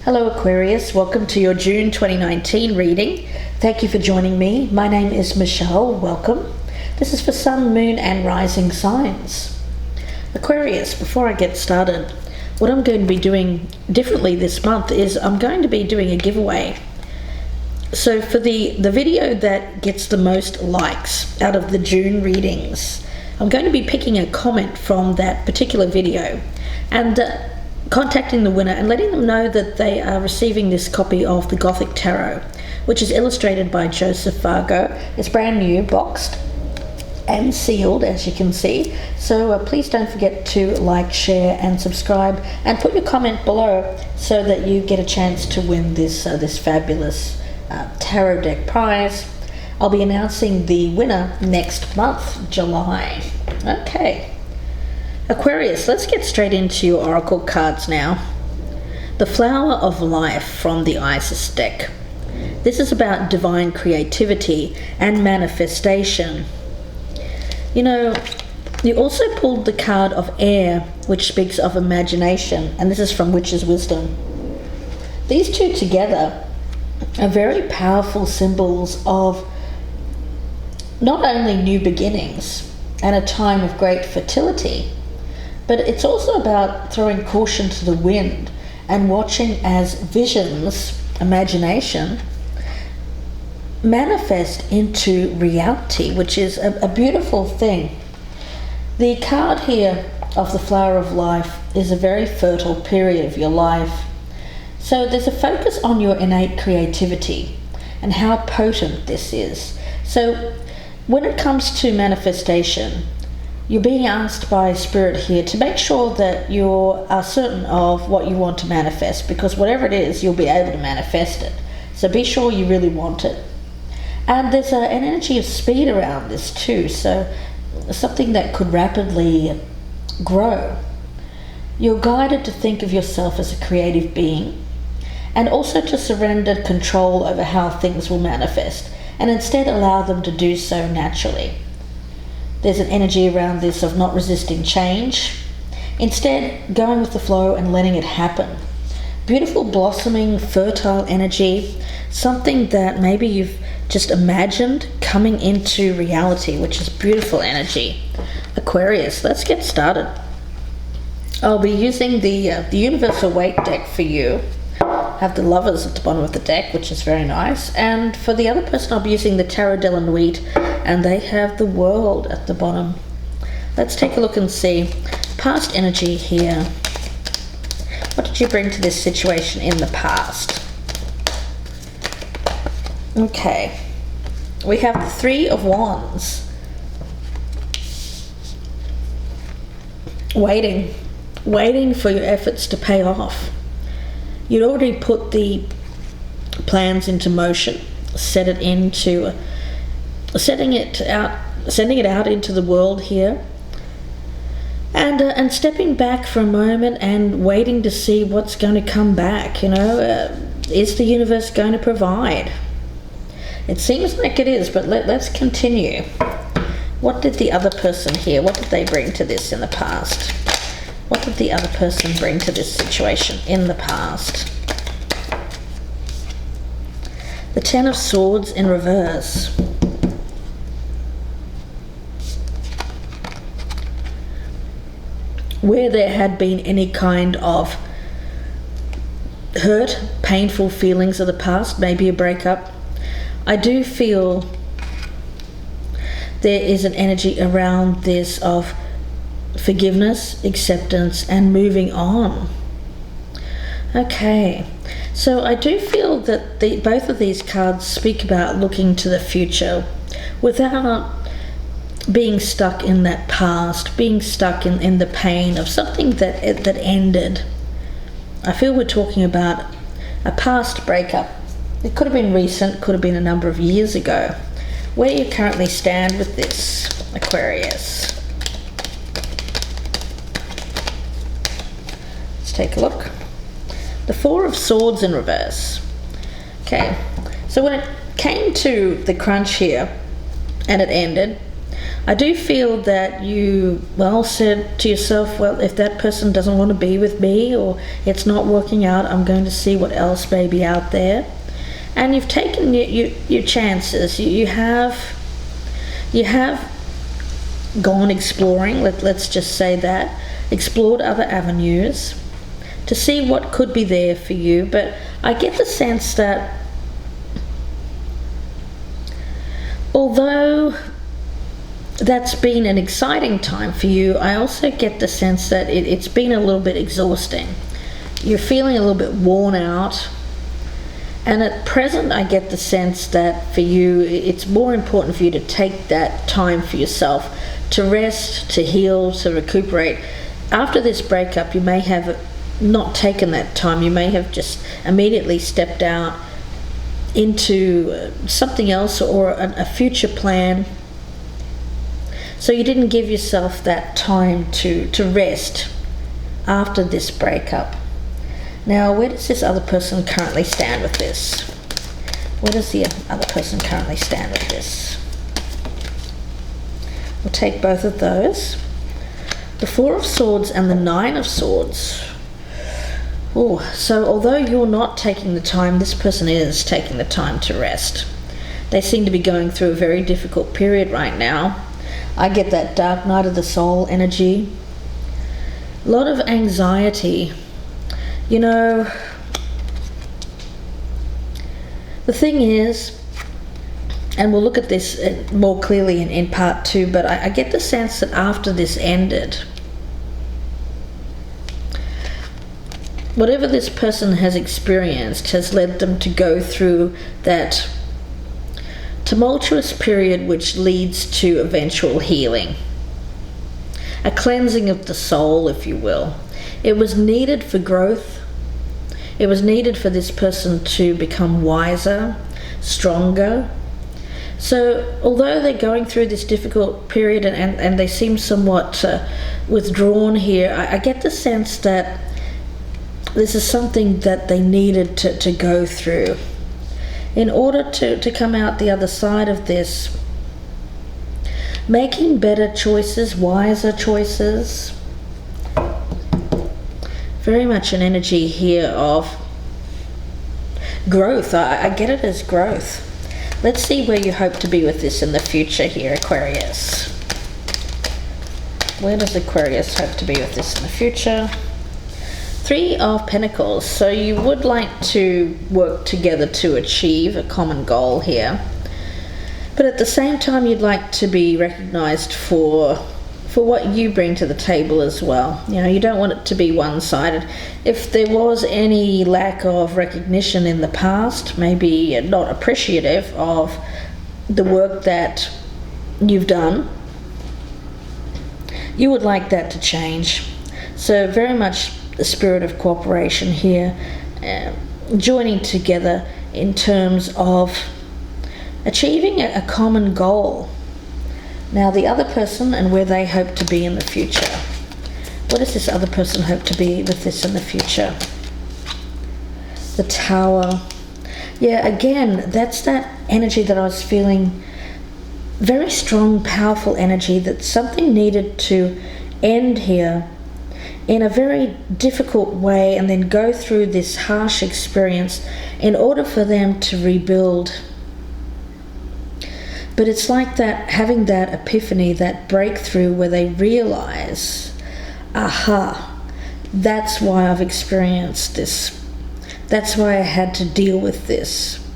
Hello Aquarius, welcome to your June 2019 reading. Thank you for joining me. My name is Michelle, welcome. This is for Sun, Moon and Rising signs. Aquarius, before I get started, what I'm going to be doing differently this month is I'm going to be doing a giveaway. So for the video that gets the most likes out of the June readings, I'm going to be picking a comment from that particular video and contacting the winner and letting them know that they are receiving this copy of the Gothic Tarot, which is illustrated by Joseph Fargo. It's brand new, boxed and sealed, as you can see. So please don't forget to like, share and subscribe and put your comment below so that you get a chance to win this fabulous tarot deck prize. I'll be announcing the winner next month, July. Okay. Aquarius, let's get straight into your oracle cards now. The Flower of Life from the Isis deck. This is about divine creativity and manifestation. You know, you also pulled the card of Air, which speaks of imagination, and this is from Witch's Wisdom. These two together are very powerful symbols of not only new beginnings and a time of great fertility, but it's also about throwing caution to the wind and watching as visions, imagination, manifest into reality, which is a beautiful thing. The card here of the Flower of Life is a very fertile period of your life. So there's a focus on your innate creativity and how potent this is. So when it comes to manifestation, you're being asked by Spirit here to make sure that you are certain of what you want to manifest, because whatever it is, you'll be able to manifest it. So be sure you really want it. And there's an energy of speed around this too, so something that could rapidly grow. You're guided to think of yourself as a creative being and also to surrender control over how things will manifest and instead allow them to do so naturally. There's an energy around this of not resisting change, instead going with the flow and letting it happen. Beautiful, blossoming, fertile energy, something that maybe you've just imagined coming into reality, which is beautiful energy. Aquarius, let's get started. I'll be using the Universal Waite deck for you. Have the Lovers at the bottom of the deck, which is very nice, and for the other person I'll be using the Tarot de la Nuit, and they have the World at the bottom. Let's take a look and see past energy here. What did you bring to this situation in the past? Okay, we have the Three of Wands. Waiting for your efforts to pay off. You'd already put the plans into motion, sending it out into the world here, and stepping back for a moment and waiting to see what's going to come back. Is the universe going to provide? It seems like it is, but let's continue. What did the other person here? What did they bring to this in the past? What did the other person bring to this situation in the past? The Ten of Swords in reverse. Where there had been any kind of hurt, painful feelings of the past, maybe a breakup, I do feel there is an energy around this of forgiveness, acceptance, and moving on. Okay, so I do feel that both of these cards speak about looking to the future without being stuck in that past, being stuck in the pain of something that ended. I feel we're talking about a past breakup. It could have been recent, could have been a number of years ago. Where you currently stand with this, Aquarius? Take a look. The Four of Swords in reverse. Okay, so when it came to the crunch here and it ended, I do feel that you, well, said to yourself, well, if that person doesn't want to be with me or it's not working out, I'm going to see what else may be out there. And you've taken your chances. You have gone exploring, let's just say that, explored other avenues to see what could be there for you. But I get the sense that although that's been an exciting time for you, I also get the sense that it's been a little bit exhausting. You're feeling a little bit worn out. And at present, I get the sense that for you, it's more important for you to take that time for yourself, to rest, to heal, to recuperate. After this breakup, you may have not taken that time. You may have just immediately stepped out into something else or a future plan. So you didn't give yourself that time to rest after this breakup. Now, where does this other person currently stand with this? Where does the other person currently stand with this? We'll take both of those. The Four of Swords and the Nine of Swords. Oh, so although you're not taking the time, this person is taking the time to rest. They seem to be going through a very difficult period right now. I get that dark night of the soul energy. A lot of anxiety. You know, the thing is, and we'll look at this more clearly in part 2, but I get the sense that after this ended, whatever this person has experienced has led them to go through that tumultuous period which leads to eventual healing. A cleansing of the soul, if you will. It was needed for growth. It was needed for this person to become wiser, stronger. So although they're going through this difficult period and they seem somewhat withdrawn here, I get the sense that this is something that they needed to go through. In order to come out the other side of this, making better choices, wiser choices. Very much an energy here of growth. I get it as growth. Let's see where you hope to be with this in the future here, Aquarius. Where does Aquarius hope to be with this in the future? Three of Pentacles. So you would like to work together to achieve a common goal here. But at the same time, you'd like to be recognized for what you bring to the table as well. You know, you don't want it to be one-sided. If there was any lack of recognition in the past, maybe not appreciative of the work that you've done, you would like that to change. So very much the spirit of cooperation here, joining together in terms of achieving a common goal. Now the other person and where they hope to be in the future. What does this other person hope to be with this in the future? The Tower. Yeah, again, that's that energy that I was feeling. Very strong, powerful energy that something needed to end here in a very difficult way and then go through this harsh experience in order for them to rebuild. But it's like that, having that epiphany, that breakthrough where they realize, aha, that's why I've experienced this. That's why I had to deal with this.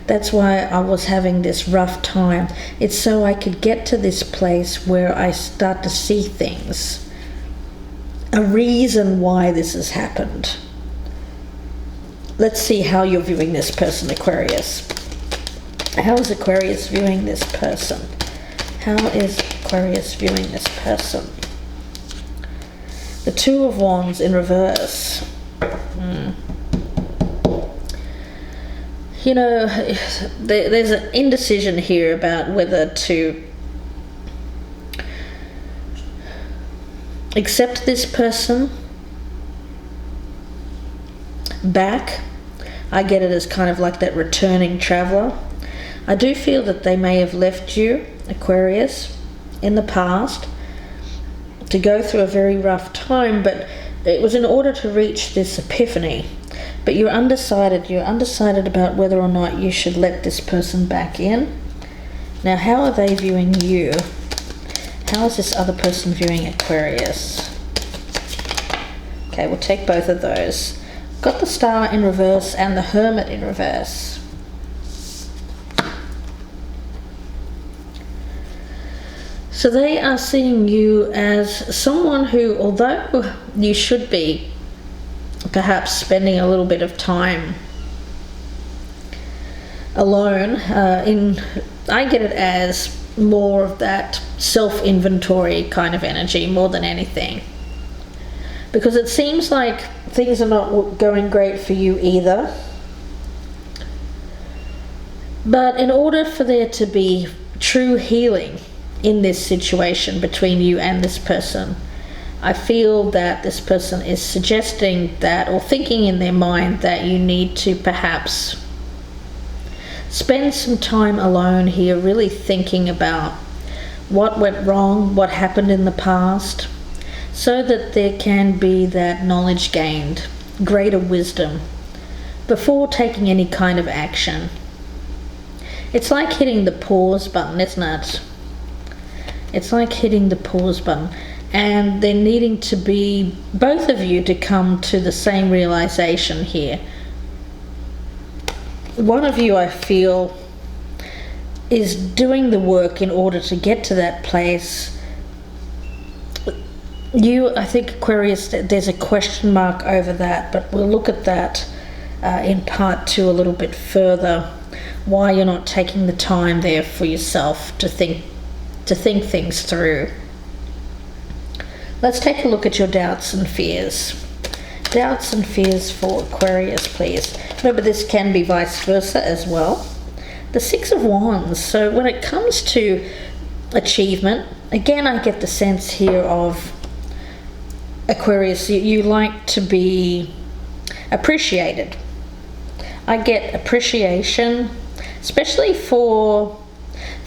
That's why I was having this rough time. It's so I could get to this place where I start to see things. A reason why this has happened. Let's see how you're viewing this person, Aquarius. How is Aquarius viewing this person? How is Aquarius viewing this person? The Two of Wands in reverse. You know, there's an indecision here about whether to accept this person back. I get it as kind of like that returning traveler. I do feel that they may have left you, Aquarius, in the past, to go through a very rough time, but it was in order to reach this epiphany. But you're undecided about whether or not you should let this person back in. Now, how are they viewing you? How is this other person viewing Aquarius? Okay, we'll take both of those. Got the Star in reverse and the Hermit in reverse. So they are seeing you as someone who, although you should be perhaps spending a little bit of time alone, I get it as more of that self-inventory kind of energy more than anything. Because it seems like things are not going great for you either. But in order for there to be true healing in this situation between you and this person, I feel that this person is suggesting that, or thinking in their mind, that you need to perhaps spend some time alone here, really thinking about what went wrong, what happened in the past, so that there can be that knowledge gained, greater wisdom, before taking any kind of action. It's like hitting the pause button, isn't it? It's like hitting the pause button. And they're needing to be, both of you, to come to the same realization here. One of you, I feel, is doing the work in order to get to that place. You, I think, Aquarius, there's a question mark over that, but we'll look at that in part 2 a little bit further, why you're not taking the time there for yourself to think things through. Let's take a look at your doubts and fears. Doubts and fears for Aquarius, please. Remember, this can be vice versa as well. The 6 of Wands. So when it comes to achievement, again, I get the sense here of Aquarius, you like to be appreciated. I get appreciation, especially for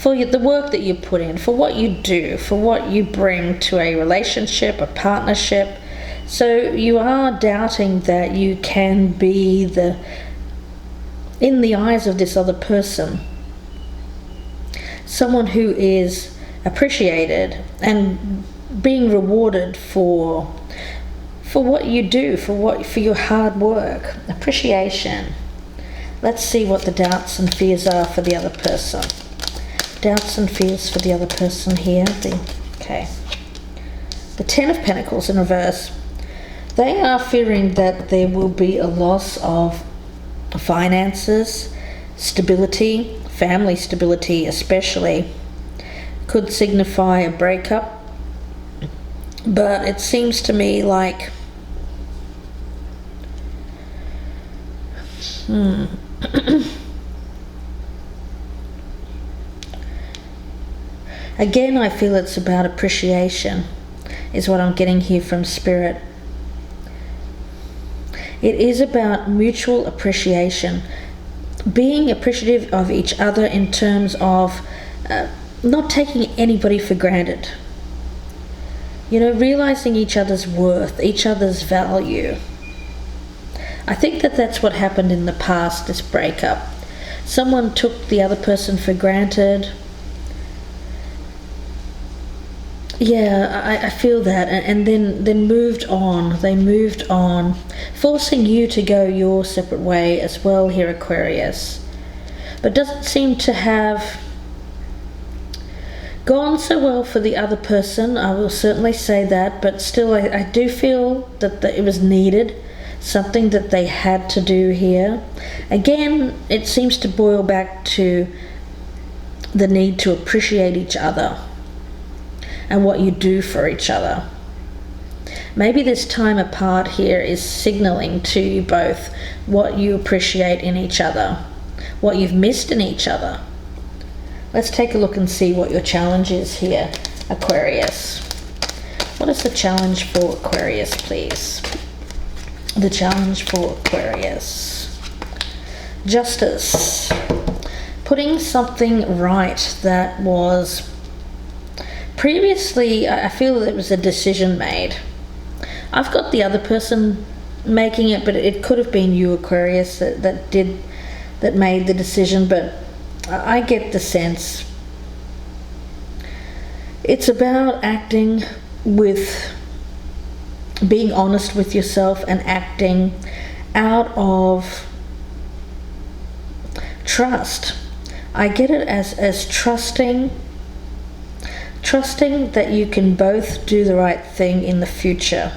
the work that you put in, for what you do, for what you bring to a relationship, a partnership. So you are doubting that you can be in the eyes of this other person, someone who is appreciated and being rewarded for what you do, for your hard work. Appreciation. Let's see what the doubts and fears are for the other person. Doubts and fears for the other person here. The 10 of Pentacles in reverse. They are fearing that there will be a loss of finances, stability, family stability especially. Could signify a breakup. But it seems to me like again, I feel it's about appreciation, is what I'm getting here from Spirit. It is about mutual appreciation, being appreciative of each other in terms of not taking anybody for granted. You know, realizing each other's worth, each other's value. I think that that's what happened in the past, this breakup. Someone took the other person for granted. Yeah, I feel that, and then moved on. They moved on, forcing you to go your separate way as well here, Aquarius. But doesn't seem to have gone so well for the other person, I will certainly say that, but still I do feel that it was needed, something that they had to do here. Again, it seems to boil back to the need to appreciate each other and what you do for each other. Maybe this time apart here is signaling to you both what you appreciate in each other, what you've missed in each other. Let's take a look and see what your challenge is here, Aquarius. What is the challenge for Aquarius, please? The challenge for Aquarius. Justice. Putting something right that was Previously, I feel that it was a decision made. I've got the other person making it, but it could have been you, Aquarius, that made the decision. But I get the sense it's about acting with, being honest with yourself and acting out of trust. I get it as trusting that you can both do the right thing in the future.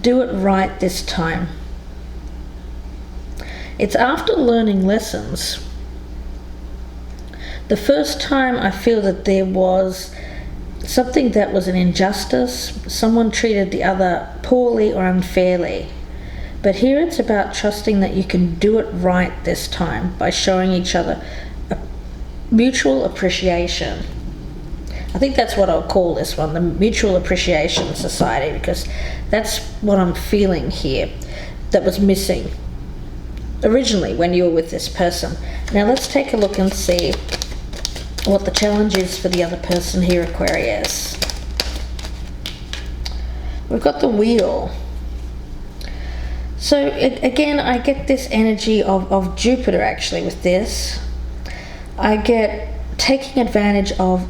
Do it right this time. It's after learning lessons. The first time I feel that there was something that was an injustice, someone treated the other poorly or unfairly. But here it's about trusting that you can do it right this time by showing each other a mutual appreciation. I think that's what I'll call this one, the Mutual Appreciation Society, because that's what I'm feeling here that was missing originally when you were with this person. Now let's take a look and see what the challenge is for the other person here, Aquarius. We've got the Wheel. So again, I get this energy of Jupiter actually with this. I get taking advantage of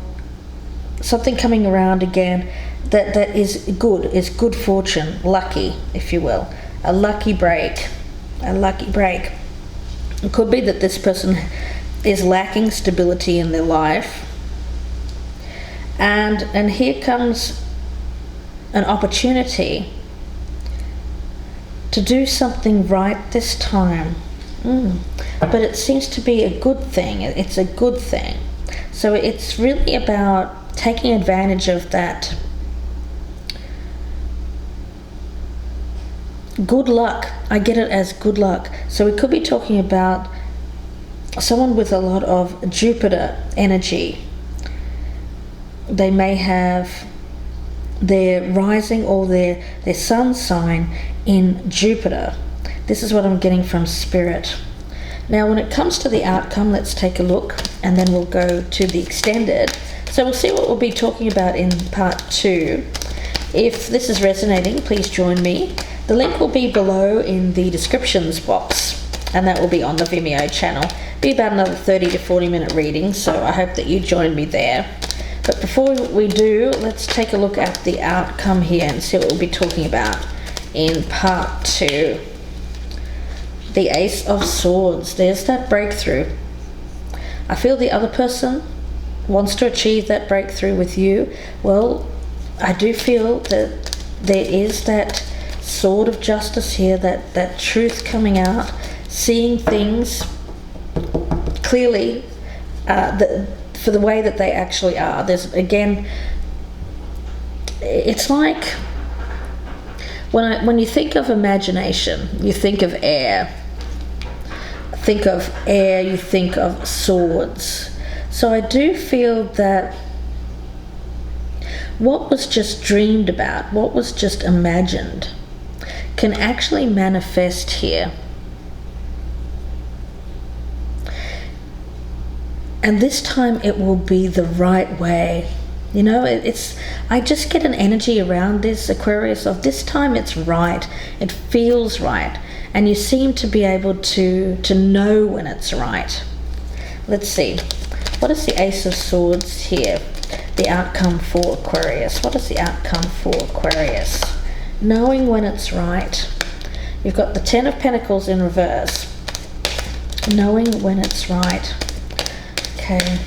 something coming around again that is good fortune, lucky, if you will. A lucky break. It could be that this person is lacking stability in their life, and here comes an opportunity to do something right this time. But it seems to be a good thing. It's a good thing. So it's really about taking advantage of that good luck. I get it as good luck. So we could be talking about someone with a lot of Jupiter energy. They may have their rising or their sun sign in Jupiter. This is what I'm getting from Spirit. Now when it comes to the outcome, let's take a look and then we'll go to the extended. So we'll see what we'll be talking about in part 2. If this is resonating, please join me. The link will be below in the descriptions box, and that will be on the Vimeo channel. Be about another 30 to 40 minute reading, so I hope that you join me there. But before we do, let's take a look at the outcome here and see what we'll be talking about in part 2. The Ace of Swords. There's that breakthrough. I feel the other person wants to achieve that breakthrough with you. Well, I do feel that there is that sword of justice here, that truth coming out, seeing things clearly for the way that they actually are. There's, again, it's like when you think of imagination, you think of air. You think of swords. So I do feel that what was just dreamed about, what was just imagined, can actually manifest here. And this time it will be the right way. You know, I just get an energy around this, Aquarius, of this time it's right. It feels right. And you seem to be able to know when it's right. Let's see. What is the Ace of Swords here? The outcome for Aquarius. What is the outcome for Aquarius? Knowing when it's right. You've got the Ten of Pentacles in reverse. Knowing when it's right. Okay.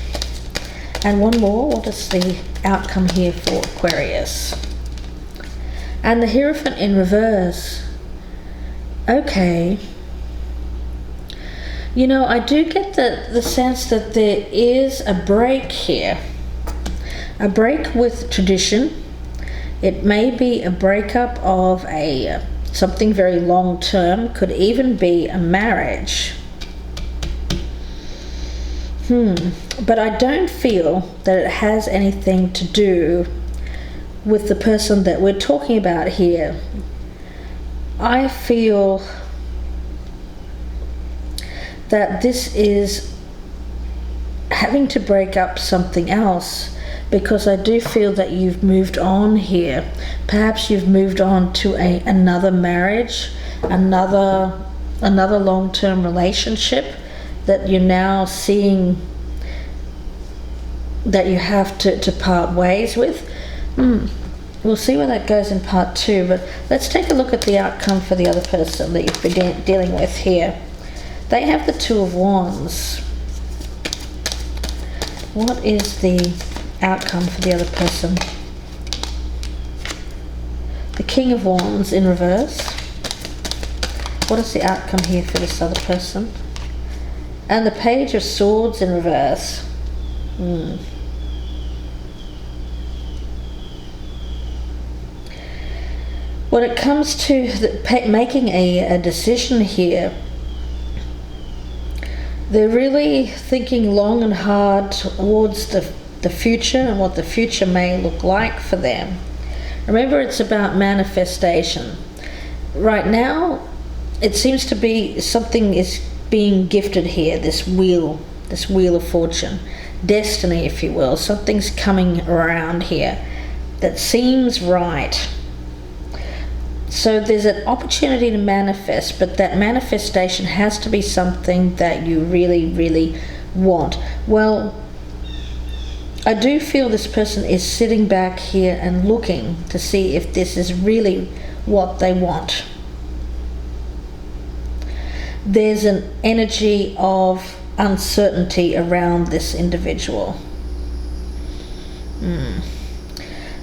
And one more. What is the outcome here for Aquarius? And the Hierophant in reverse. Okay. You know, I do get the sense that there is a break here. A break with tradition. It may be a breakup of something very long term. Could even be a marriage. But I don't feel that it has anything to do with the person that we're talking about here. I feel that this having to break up something else, because I do feel that you've moved on here. Perhaps you've moved on to another marriage, another long-term relationship that you're now seeing that you have to part ways with. We'll see where that goes in part 2, but let's take a look at the outcome for the other person that you've been dealing with here. They have the Two of Wands. What is the outcome for the other person? The King of Wands in reverse. What is the outcome here for this other person? And the Page of Swords in reverse. When it comes to making a decision here, they're really thinking long and hard towards the future and what the future may look like for them. Remember, it's about manifestation. Right now, it seems to be something is being gifted here, this wheel of fortune, destiny, if you will. Something's coming around here that seems right. So there's an opportunity to manifest, but that manifestation has to be something that you really, really want. Well, I do feel this person is sitting back here and looking to see if this is really what they want. There's an energy of uncertainty around this individual.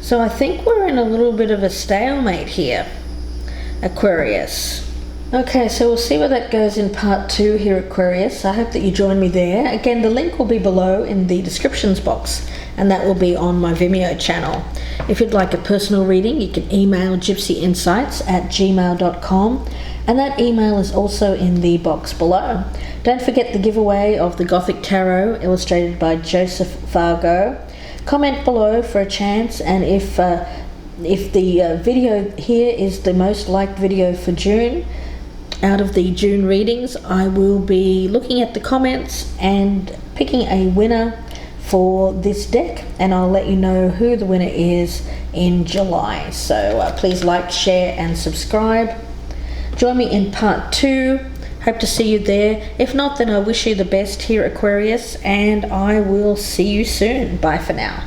So I think we're in a little bit of a stalemate here, Aquarius. Okay, so we'll see where that goes in part 2 here, Aquarius. I hope that you join me there. Again, the link will be below in the descriptions box, and that will be on my Vimeo channel. If you'd like a personal reading, you can email gypsyinsights@gmail.com, and that email is also in the box below. Don't forget the giveaway of the Gothic Tarot illustrated by Joseph Fargo. Comment below for a chance, and if the video here is the most liked video for June, out of the June readings, I will be looking at the comments and picking a winner for this deck, and I'll let you know who the winner is in July. So please like, share and subscribe. Join me in part 2. Hope to see you there. If not, then I wish you the best here, Aquarius, and I will see you soon. Bye for now.